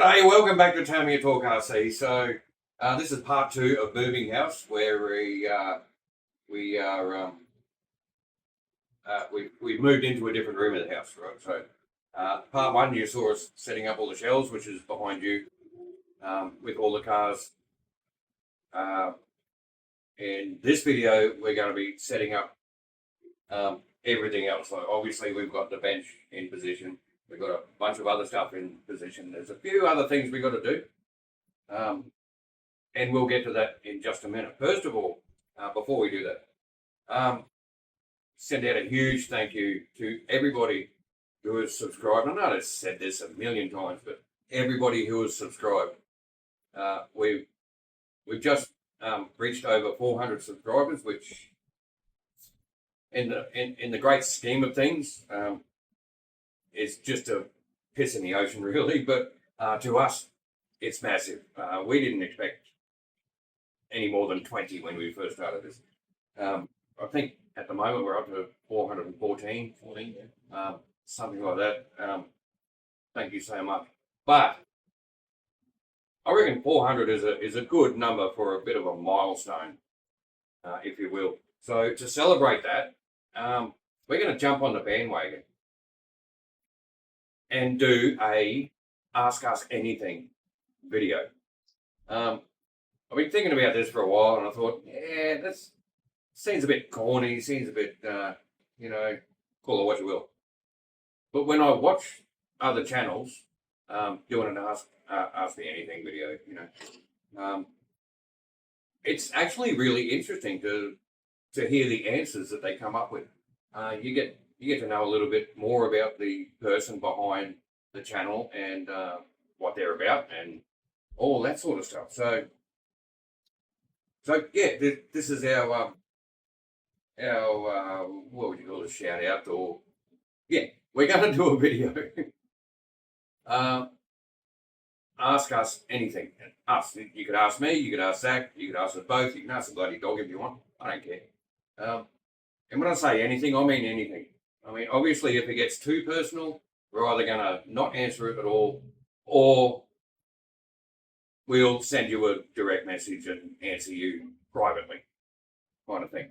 G'day, welcome back to Tamiya Talk RC. So this is part 2 of moving house, where we've moved into a different room of the house, right? So part 1, you saw us setting up all the shelves, which is behind you, with all the cars. In this video, we're going to be setting up everything else. So obviously, we've got the bench in position. We've got a bunch of other stuff in position. There's a few other things we've got to do. And we'll get to that in just a minute. First of all, before we do that, send out a huge thank you to everybody who has subscribed. I know I've said this a million times, but everybody who has subscribed. We've just reached over 400 subscribers, which in the great scheme of things, it's just a piss in the ocean, really. But to us, it's massive. We didn't expect any more than 20 when we first started this. I think at the moment we're up to 414, something like that. Thank you so much. But I reckon 400 is a good number for a bit of a milestone, if you will. So to celebrate that, we're going to jump on the bandwagon and do a Ask Us Anything video. I've been thinking about this for a while, and I thought, yeah, this seems a bit corny, seems a bit, call it what you will. But when I watch other channels doing an Ask Me Anything video, it's actually really interesting to hear the answers that they come up with. You get to know a little bit more about the person behind the channel and what they're about and all that sort of stuff. So yeah, this is our what would you call it, shout out, or yeah, we're going to do a video. Ask us anything. Us. You could ask me. You could ask Zach. You could ask us both. You can ask the bloody dog if you want. I don't care. And when I say anything, I mean anything. I mean, obviously, if it gets too personal, we're either going to not answer it at all, or we'll send you a direct message and answer you privately, kind of thing,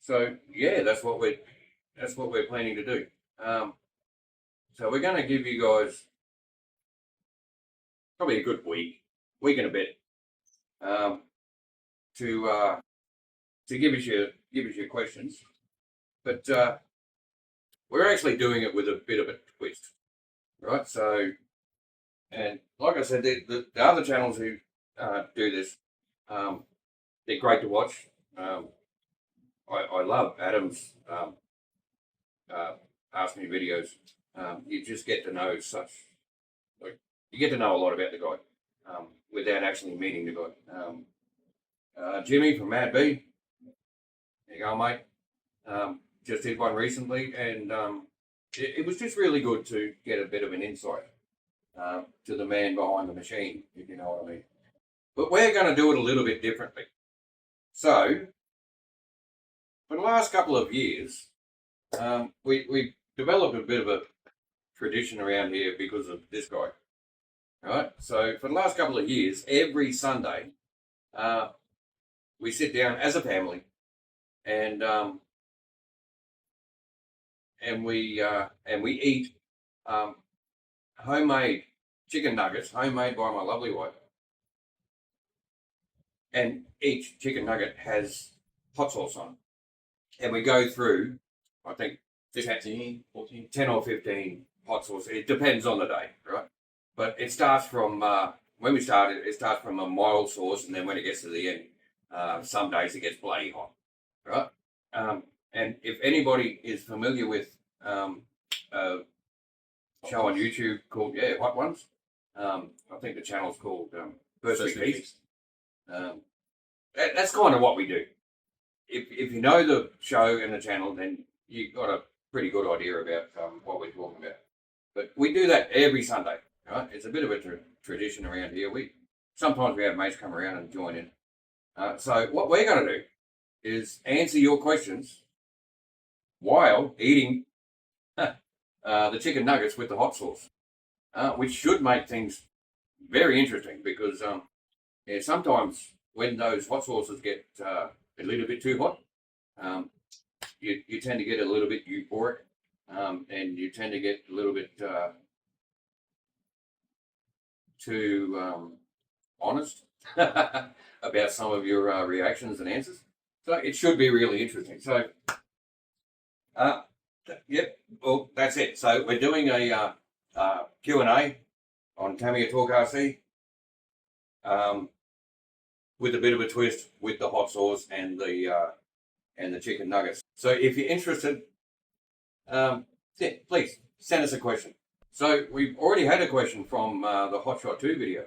So yeah, that's what we're planning to do. So we're going to give you guys probably a good week and a bit, to give us your questions, but we're actually doing it with a bit of a twist, right? So, and like I said, the other channels who do this, they're great to watch. I love Adam's Ask Me videos. You just get to know you get to know a lot about the guy without actually meeting the guy. Jimmy from Mad B, there you go, mate. Just did one recently, and it was just really good to get a bit of an insight to the man behind the machine, if you know what I mean. But we're going to do it a little bit differently. So, for the last couple of years, we developed a bit of a tradition around here because of this guy. Right? So, for the last couple of years, every Sunday, we sit down as a family, and we eat homemade chicken nuggets, homemade by my lovely wife. And each chicken nugget has hot sauce on it. And we go through, I think, 10 or 15 hot sauce. It depends on the day, right? But it starts from, when we started, it starts from a mild sauce, and then when it gets to the end, some days it gets bloody hot, right? And if anybody is familiar with a show on YouTube called, Hot Ones, I think the channel's called First Week Feast. That's kind of what we do. If you know the show and the channel, then you've got a pretty good idea about what we're talking about. But we do that every Sunday, right? It's a bit of a tradition around here. Sometimes we have mates come around and join in. So what we're going to do is answer your questions while eating the chicken nuggets with the hot sauce, which should make things very interesting because yeah, sometimes when those hot sauces get a little bit too hot, um, you tend to get a little bit euphoric, and you tend to get a little bit too honest about some of your reactions and answers. So it should be really interesting. So, uh, yep, well, that's it. So we're doing a Q&A on Tamiya Talk RC, with a bit of a twist with the hot sauce and the chicken nuggets. So if you're interested, yeah, please send us a question. So we've already had a question from the Hot Shot 2 video,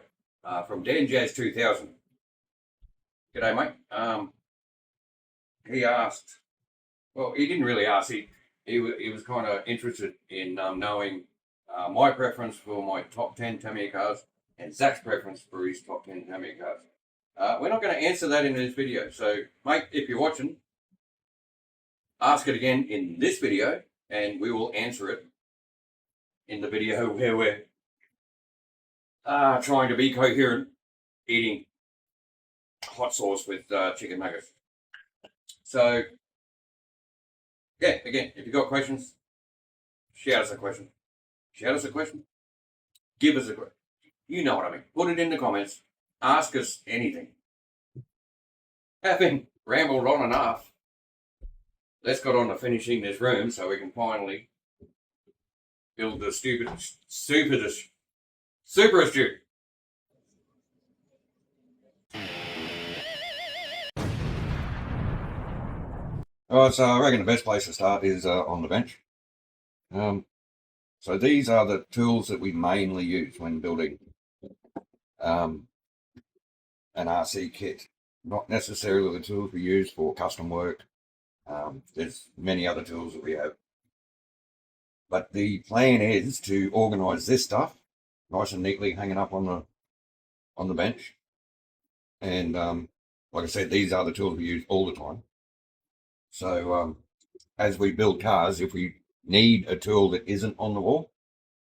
from Dan Jazz 2000. G'day, mate. He asked, well, he didn't really ask. He was kind of interested in knowing my preference for my top 10 Tamiya cars and Zach's preference for his top 10 Tamiya cars. We're not going to answer that in this video. So, mate, if you're watching, ask it again in this video, and we will answer it in the video where we're trying to be coherent eating hot sauce with chicken nuggets. So, yeah, again, if you've got questions, shout us a question. Shout us a question. Give us a question. You know what I mean. Put it in the comments. Ask us anything. Having rambled on enough, let's get on to finishing this room so we can finally build the superest dude. Alright, so I reckon the best place to start is on the bench. So these are the tools that we mainly use when building an RC kit. Not necessarily the tools we use for custom work. There's many other tools that we have. But the plan is to organise this stuff nice and neatly hanging up on the bench. And like I said, these are the tools we use all the time. So as we build cars, if we need a tool that isn't on the wall,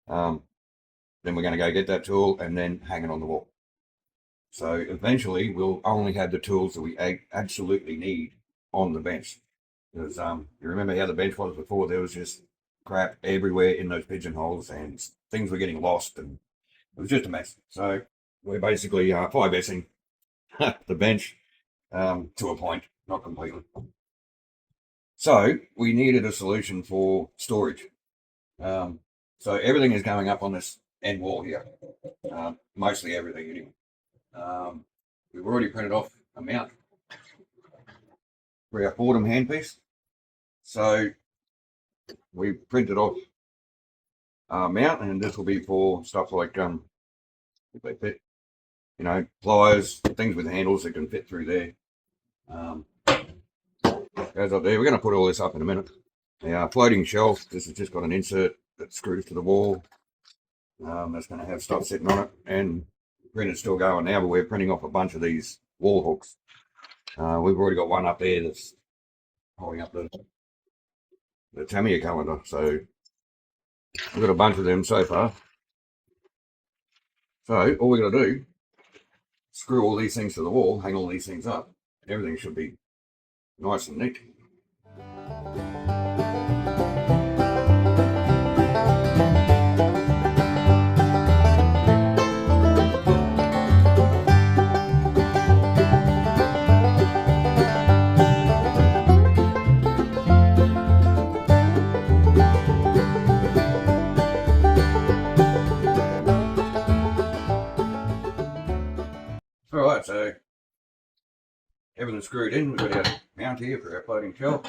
then we're going to go get that tool and then hang it on the wall. So eventually we'll only have the tools that we absolutely need on the bench. Because you remember how the bench was before? There was just crap everywhere in those pigeonholes and things were getting lost, and it was just a mess. So we're basically 5S'ing the bench to a point, not completely. So we needed a solution for storage. So everything is going up on this end wall here, mostly everything anyway. We've already printed off a mount for our Fordham handpiece. So we printed off a mount, and this will be for stuff like, if they fit, you know, pliers, things with handles that can fit through there. Goes up there. We're going to put all this up in a minute. Our floating shelf, this has just got an insert that screws to the wall. That's going to have stuff sitting on it, and the printer's still going now, but we're printing off a bunch of these wall hooks. We've already got one up there that's holding up the Tamiya calendar, so we've got a bunch of them so far. So all we're going to do, screw all these things to the wall, hang all these things up, everything should be nice and neat. Alright, so everything's screwed in. We've got our mount here for our floating shelf.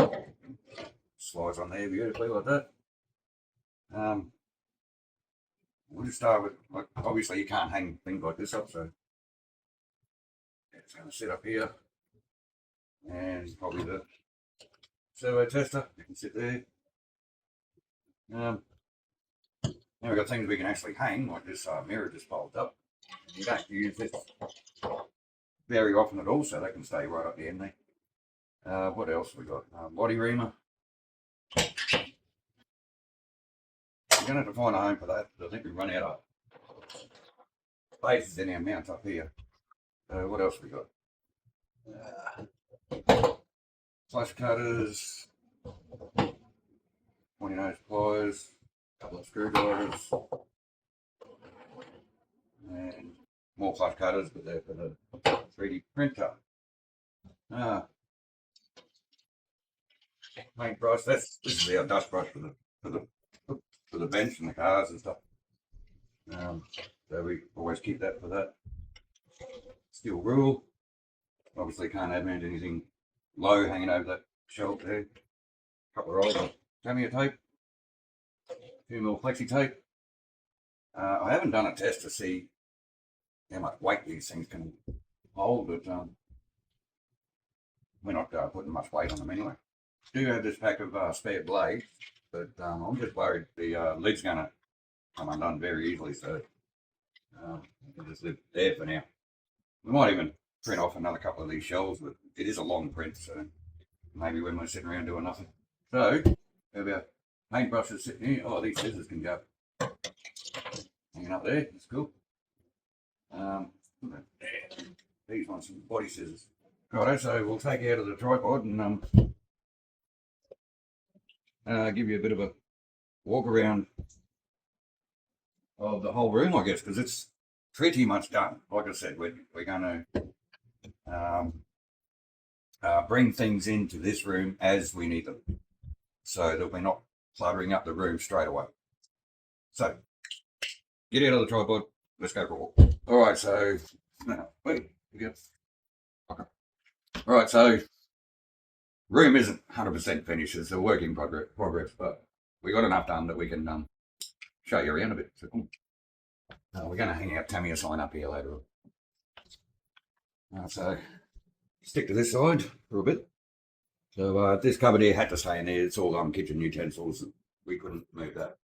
Slides on there beautifully like that. We'll just start with, like, obviously you can't hang things like this up, so it's going to sit up here, and probably the servo tester, you can sit there. Now we've got things we can actually hang, like this mirror just folds up. You don't use this very often at all, so they can stay right up the end there. What else we got? Body reamer. going to have to find a home for that. I think we run out of spaces in our mount up here. What else we got? Flash cutters, 20 nose pliers, a couple of screwdrivers, and more flush cutters, but they're for the 3D printer. Paintbrush. This is our dust brush for the bench and the cars and stuff. So we always keep that for that. Steel rule. Obviously can't have anything low hanging over that shelf there. A couple of rolls of Tamiya tape. 2mm flexi tape. I haven't done a test to see how much weight these things can hold, but we're not putting much weight on them anyway. Do have this pack of spare blades, but I'm just worried the lid's going to come undone very easily, so I can just leave it there for now. We might even print off another couple of these shells, but it is a long print, so maybe when we're sitting around doing nothing. So, have our paintbrushes sitting here. Oh, these scissors can go hanging up there. That's cool. These ones, some body scissors. Righto, so we'll take it out of the tripod and give you a bit of a walk around of the whole room, I guess, because it's pretty much done. Like I said, we're going to bring things into this room as we need them, so that we're not cluttering up the room straight away. So, get out of the tripod. Let's go for a walk. All right, so wait, you go. Okay. All right, so room isn't 100% finished. It's a work in progress, but we got enough done that we can show you around a bit. So cool. We're going to hang our Tamiya sign up here later on. So stick to this side for a bit. So this cupboard here had to stay in there. It's all kitchen utensils. We couldn't move that.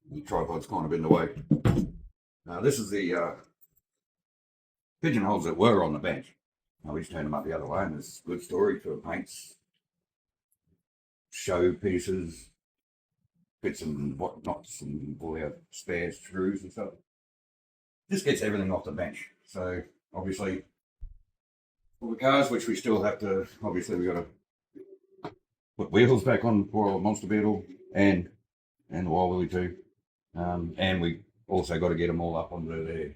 The tripod's kind of in the way. This is the pigeonholes that were on the bench. We just turned them up the other way, and there's good storage for paints, show pieces, bits and whatnots, and all our spare screws and stuff. This gets everything off the bench. So obviously, all the cars, which we still have to, obviously we got to put wheels back on for our Monster Beetle and the Wild Willy too, and we also got to get them all up onto their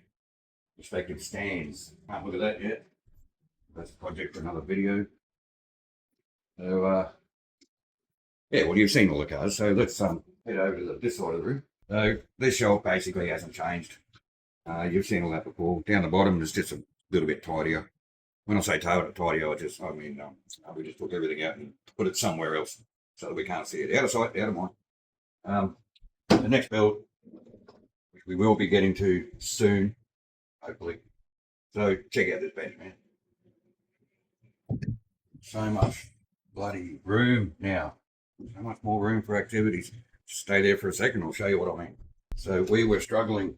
respective stands. Can't look at that yet. That's a project for another video. So yeah, well, you've seen all the cars, so let's head over to this side of the room. So this shelf basically hasn't changed. You've seen all that before. Down the bottom is just a little bit tidier. When I say tidier, I mean we just took everything out and put it somewhere else so that we can't see it. Out of sight, out of mind. The next build, which we will be getting to soon, hopefully. So check out this bench, man. So much bloody room now. So much more room for activities. Just stay there for a second, I'll show you what I mean. So we were struggling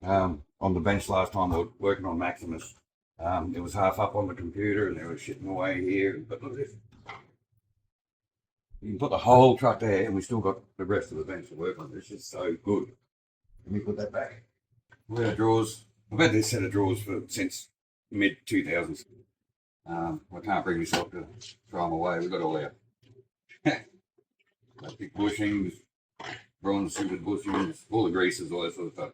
on the bench last time. We were working on Maximus. It was half up on the computer and there was shitting away here. But look at this. You can put the whole truck there and we still got the rest of the bench to work on. It's just so good. Let me put that back. We've had drawers. I've had this set of drawers since mid-2000s. I can't bring myself to throw them away. We've got all our plastic bushings, bronze suited bushings, all the greases, all that sort of stuff.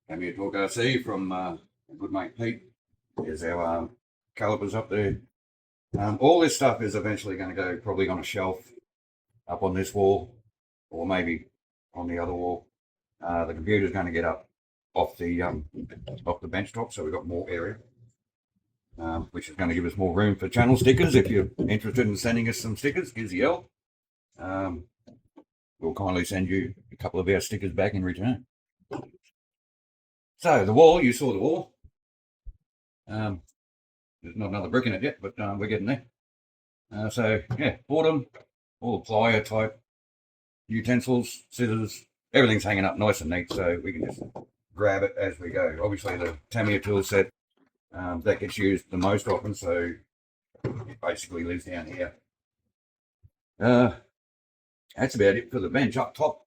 Tamiya Talk RC from a good mate Pete. There's our calipers up there. All this stuff is eventually going to go probably on a shelf up on this wall, or maybe on the other wall. The computer's going to get up off the bench top, so we've got more area, which is going to give us more room for channel stickers. If you're interested in sending us some stickers, give us a yell. We'll kindly send you a couple of our stickers back in return. So the wall, you saw the wall. There's not another brick in it yet, but we're getting there. So yeah, bottom, all the plier type utensils, scissors, everything's hanging up nice and neat, so we can just grab it as we go. Obviously the Tamiya tool set that gets used the most often, so it basically lives down here. That's about it for the bench. Up top,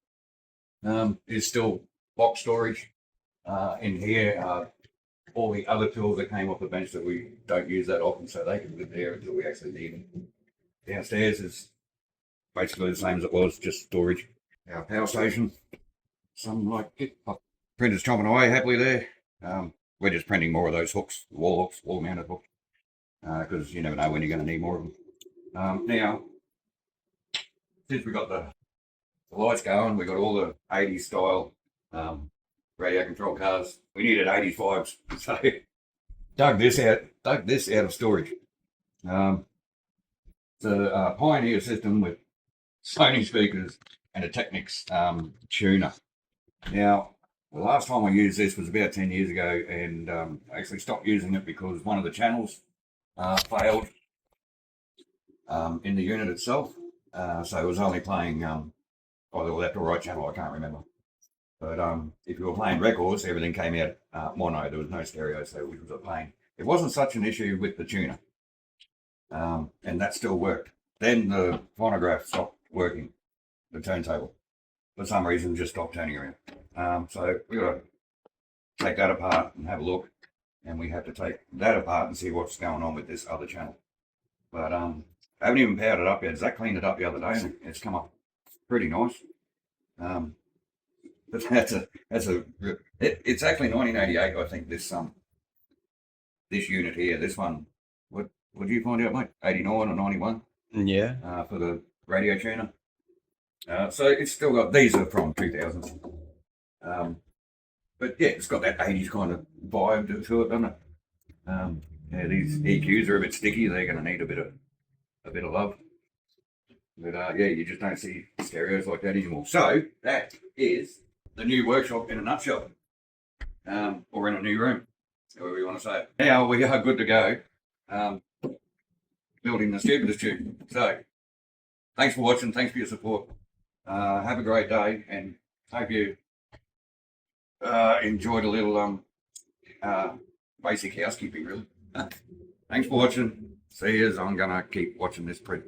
is still box storage. In here are all the other tools that came off the bench that we don't use that often, so they can live there until we actually need them. Downstairs is basically the same as it was, just storage. Our power station, something like it. Printer's chomping away happily there. We're just printing more of those hooks, wall mounted hooks, because you never know when you're going to need more of them. Now, since we got the lights going, we got all the 80s style radio control cars. We needed 80s vibes, so dug this out of storage. It's a Pioneer system with Sony speakers and a Technics tuner. Now, the last time I used this was about 10 years ago, and I actually stopped using it because one of the channels failed in the unit itself. So it was only playing either the left or right channel, I can't remember. But if you were playing records, everything came out mono. There was no stereo, so which was a pain. It wasn't such an issue with the tuner, and that still worked. Then the phonograph stopped working, the turntable. For some reason, just stopped turning around. So we got to take that apart and have a look, and we have to take that apart and see what's going on with this other channel. But I haven't even powered it up yet. Zach cleaned it up the other day, and it's come up pretty nice. But it's actually 1988, I think. This unit here, this one. What did you find out, mate? 89 or 91? Yeah. For the radio tuner. So it's still got, these are from 2000s. But yeah, it's got that 80s kind of vibe to it, doesn't it? Yeah, these EQs are a bit sticky. They're going to need a bit of love. But yeah, you just don't see stereos like that anymore. So that is the new workshop in a nutshell, or in a new room, however you want to say it. Now we are good to go, building the stupidest tune. So thanks for watching. Thanks for your support. Have a great day, and hope you enjoyed a little basic housekeeping, really. Thanks for watching. See you. I'm gonna keep watching this print.